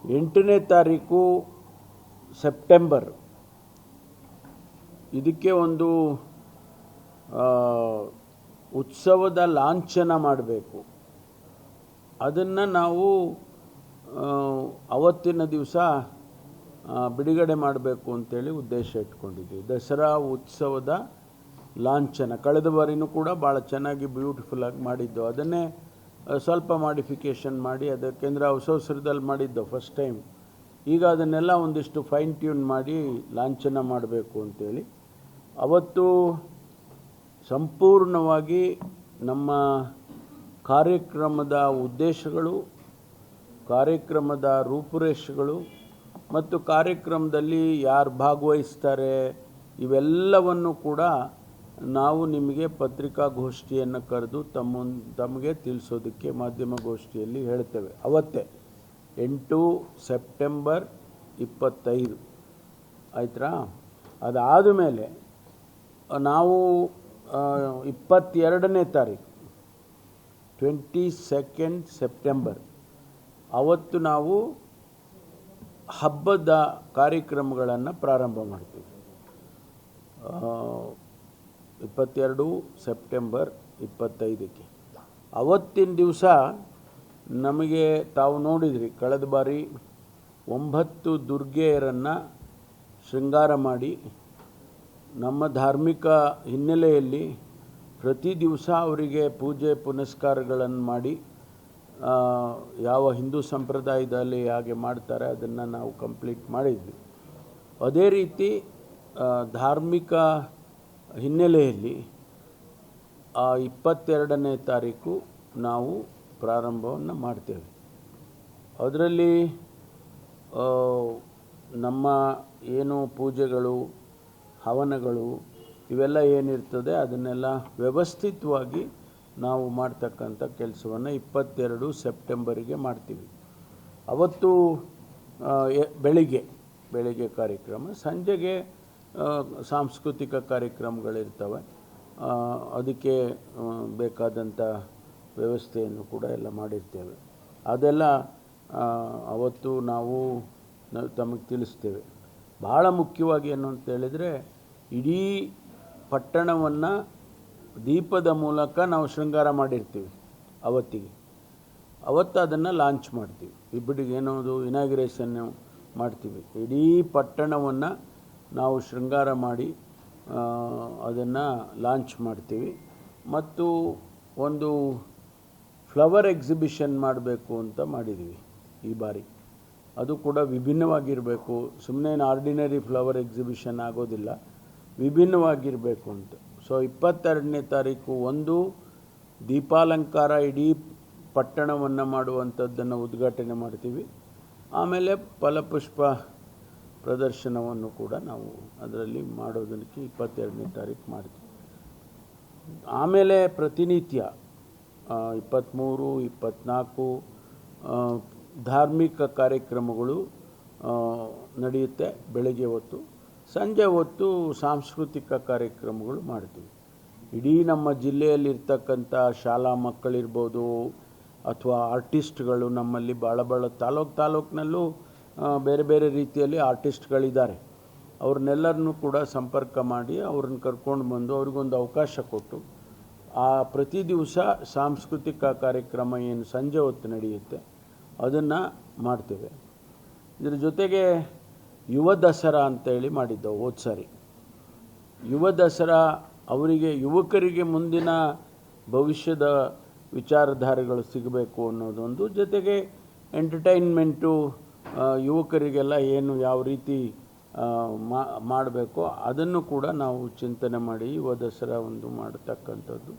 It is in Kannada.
8ನೇ ತಾರೀಕು ಸೆಪ್ಟೆಂಬರ್ ಇದಕ್ಕೆ ಒಂದು ಉತ್ಸವದ ಲಾಂಛನ ಮಾಡಬೇಕು. ಅದನ್ನು ನಾವು ಅವತ್ತಿನ ದಿವಸ ಬಿಡುಗಡೆ ಮಾಡಬೇಕು ಅಂತೇಳಿ ಉದ್ದೇಶ ಇಟ್ಕೊಂಡಿದ್ದೀವಿ. ದಸರಾ ಉತ್ಸವದ ಲಾಂಛನ ಕಳೆದ ಬಾರಿನೂ ಕೂಡ ಭಾಳ ಚೆನ್ನಾಗಿ ಬ್ಯೂಟಿಫುಲ್ಲಾಗಿ ಮಾಡಿದ್ದು. ಅದನ್ನೇ ಸ್ವಲ್ಪ ಮಾಡಿಫಿಕೇಷನ್ ಮಾಡಿ ಅದಕ್ಕೆಂದ್ರೆ ಅವಸರದಲ್ಲಿ ಮಾಡಿದ್ದು ಫಸ್ಟ್ ಟೈಮ್. ಈಗ ಅದನ್ನೆಲ್ಲ ಒಂದಿಷ್ಟು ಫೈನ್ ಟ್ಯೂನ್ ಮಾಡಿ ಲಾಂಛನ ಮಾಡಬೇಕು ಅಂತೇಳಿ ಅವತ್ತು ಸಂಪೂರ್ಣವಾಗಿ ನಮ್ಮ ಕಾರ್ಯಕ್ರಮದ ಉದ್ದೇಶಗಳು, ಕಾರ್ಯಕ್ರಮದ ರೂಪುರೇಷೆಗಳು ಮತ್ತು ಕಾರ್ಯಕ್ರಮದಲ್ಲಿ ಯಾರು ಭಾಗವಹಿಸ್ತಾರೆ ಇವೆಲ್ಲವನ್ನು ಕೂಡ ನಾವು ನಿಮಗೆ ಪತ್ರಿಕಾಗೋಷ್ಠಿಯನ್ನು ಕರೆದು ತಮಗೆ ತಿಳಿಸೋದಕ್ಕೆ ಮಾಧ್ಯಮಗೋಷ್ಠಿಯಲ್ಲಿ ಹೇಳ್ತೇವೆ. ಅವತ್ತೇ 8 ಸೆಪ್ಟೆಂಬರ್ 25 ಆಯ್ತಾ. ಅದಾದ ಮೇಲೆ ನಾವು 22ನೇ ತಾರೀಕು 22 ಸೆಪ್ಟೆಂಬರ್ ಅವತ್ತು ನಾವು ಹಬ್ಬದ ಕಾರ್ಯಕ್ರಮಗಳನ್ನು ಪ್ರಾರಂಭ ಮಾಡ್ತೀವಿ. 22 ಸೆಪ್ಟೆಂಬರ್ 25ಕ್ಕೆ ಅವತ್ತಿನ ದಿವಸ ನಮಗೆ ತಾವು ನೋಡಿದ್ರಿ ಕಳೆದ ಬಾರಿ 9 ದುರ್ಗೆಯರನ್ನು ಶೃಂಗಾರ ಮಾಡಿ ನಮ್ಮ ಧಾರ್ಮಿಕ ಹಿನ್ನೆಲೆಯಲ್ಲಿ ಪ್ರತಿ ದಿವಸ ಅವರಿಗೆ ಪೂಜೆ ಪುನಸ್ಕಾರಗಳನ್ನು ಮಾಡಿ ಯಾವ ಹಿಂದೂ ಸಂಪ್ರದಾಯದಲ್ಲಿ ಹಾಗೆ ಮಾಡ್ತಾರೆ ಅದನ್ನು ನಾವು ಕಂಪ್ಲೀಟ್ ಮಾಡಿದ್ವಿ. ಅದೇ ರೀತಿ ಧಾರ್ಮಿಕ ಹಿನ್ನೆಲೆಯಲ್ಲಿ 22ನೇ ತಾರೀಕು ನಾವು ಪ್ರಾರಂಭವನ್ನು ಮಾಡ್ತೇವೆ. ಅದರಲ್ಲಿ ನಮ್ಮ ಏನು ಪೂಜೆಗಳು ಹವನಗಳು ಇವೆಲ್ಲ ಏನಿರ್ತದೆ ಅದನ್ನೆಲ್ಲ ವ್ಯವಸ್ಥಿತವಾಗಿ ನಾವು ಮಾಡ್ತಕ್ಕಂಥ ಕೆಲಸವನ್ನು 22 ಸೆಪ್ಟೆಂಬರಿಗೆ ಮಾಡ್ತೀವಿ. ಅವತ್ತು ಬೆಳಿಗ್ಗೆ ಕಾರ್ಯಕ್ರಮ, ಸಂಜೆಗೆ ಸಾಂಸ್ಕೃತಿಕ ಕಾರ್ಯಕ್ರಮಗಳಿರ್ತವೆ. ಅದಕ್ಕೆ ಬೇಕಾದಂಥ ವ್ಯವಸ್ಥೆಯನ್ನು ಕೂಡ ಎಲ್ಲ ಮಾಡಿರ್ತೇವೆ. ಅದೆಲ್ಲ ಅವತ್ತು ನಾವು ತಮಗೆ ತಿಳಿಸ್ತೇವೆ. ಭಾಳ ಮುಖ್ಯವಾಗಿ ಏನು ಅಂತ ಹೇಳಿದರೆ ಇಡೀ ಪಟ್ಟಣವನ್ನು ದೀಪದ ಮೂಲಕ ನಾವು ಶೃಂಗಾರ ಮಾಡಿರ್ತೀವಿ. ಅವತ್ತು ಅದನ್ನು ಲಾಂಚ್ ಮಾಡ್ತೀವಿ. ಇಬ್ಬರಿಗೆ ಏನೋದು ಇನಾಗ್ರೇಷನ್ನು ಮಾಡ್ತೀವಿ. ಇಡೀ ಪಟ್ಟಣವನ್ನು ನಾವು ಶೃಂಗಾರ ಮಾಡಿ ಅದನ್ನು ಲಾಂಚ್ ಮಾಡ್ತೀವಿ. ಮತ್ತು ಒಂದು ಫ್ಲವರ್ ಎಕ್ಸಿಬಿಷನ್ ಮಾಡಬೇಕು ಅಂತ ಮಾಡಿದ್ದೀವಿ ಈ ಬಾರಿ. ಅದು ಕೂಡ ವಿಭಿನ್ನವಾಗಿರಬೇಕು. ಸುಮ್ಮನೆ ಆರ್ಡಿನರಿ ಫ್ಲವರ್ ಎಕ್ಸಿಬಿಷನ್ ಆಗೋದಿಲ್ಲ, ವಿಭಿನ್ನವಾಗಿರಬೇಕು ಅಂತ. ಸೊ 22ನೇ ತಾರೀಕು ಒಂದು ದೀಪಾಲಂಕಾರ ಇಡೀ ಪಟ್ಟಣವನ್ನು ಮಾಡುವಂಥದ್ದನ್ನು ಉದ್ಘಾಟನೆ ಮಾಡ್ತೀವಿ. ಆಮೇಲೆ ಫಲಪುಷ್ಪ ಪ್ರದರ್ಶನವನ್ನು ಕೂಡ ನಾವು ಅದರಲ್ಲಿ ಮಾಡೋದಕ್ಕೆ 22ನೇ ತಾರೀಕು ಮಾಡ್ತೀವಿ. ಆಮೇಲೆ ಪ್ರತಿನಿತ್ಯ 23, 24 ಧಾರ್ಮಿಕ ಕಾರ್ಯಕ್ರಮಗಳು ನಡೆಯುತ್ತೆ. ಬೆಳಗ್ಗೆ ಹೊತ್ತು, ಸಂಜೆ ಹೊತ್ತು ಸಾಂಸ್ಕೃತಿಕ ಕಾರ್ಯಕ್ರಮಗಳು ಮಾಡ್ತೀವಿ. ಇಡೀ ನಮ್ಮ ಜಿಲ್ಲೆಯಲ್ಲಿರ್ತಕ್ಕಂಥ ಶಾಲಾ ಮಕ್ಕಳಿರ್ಬೋದು ಅಥವಾ ಆರ್ಟಿಸ್ಟ್ಗಳು, ನಮ್ಮಲ್ಲಿ ಭಾಳ ತಾಲೂಕಿನಲ್ಲೂ ಬೇರೆ ಬೇರೆ ರೀತಿಯಲ್ಲಿ ಆರ್ಟಿಸ್ಟ್ಗಳಿದ್ದಾರೆ. ಅವ್ರನ್ನೆಲ್ಲರನ್ನೂ ಕೂಡ ಸಂಪರ್ಕ ಮಾಡಿ ಅವ್ರನ್ನ ಕರ್ಕೊಂಡು ಬಂದು ಅವ್ರಿಗೊಂದು ಅವಕಾಶ ಕೊಟ್ಟು ಪ್ರತಿ ದಿವಸ ಸಾಂಸ್ಕೃತಿಕ ಕಾರ್ಯಕ್ರಮ ಏನು ಸಂಜೆ ಹೊತ್ತು ನಡೆಯುತ್ತೆ ಅದನ್ನು ಮಾಡ್ತೇವೆ. ಇದರ ಜೊತೆಗೆ ಯುವ ದಸರಾ ಅಂತೇಳಿ ಮಾಡಿದ್ದೆವು ಹೋದ ಸಾರಿ. ಯುವ ದಸರಾ ಅವರಿಗೆ ಯುವಕರಿಗೆ ಮುಂದಿನ ಭವಿಷ್ಯದ ವಿಚಾರಧಾರೆಗಳು ಸಿಗಬೇಕು ಅನ್ನೋದೊಂದು, ಜೊತೆಗೆ ಎಂಟರ್ಟೈನ್ಮೆಂಟು ಯುವಕರಿಗೆಲ್ಲ ಏನು ಯಾವ ರೀತಿ ಮಾಡಬೇಕು ಅದನ್ನು ಕೂಡ ನಾವು ಚಿಂತನೆ ಮಾಡಿ ಯುವ ದಸರಾ ಒಂದು ಮಾಡತಕ್ಕಂಥದ್ದು.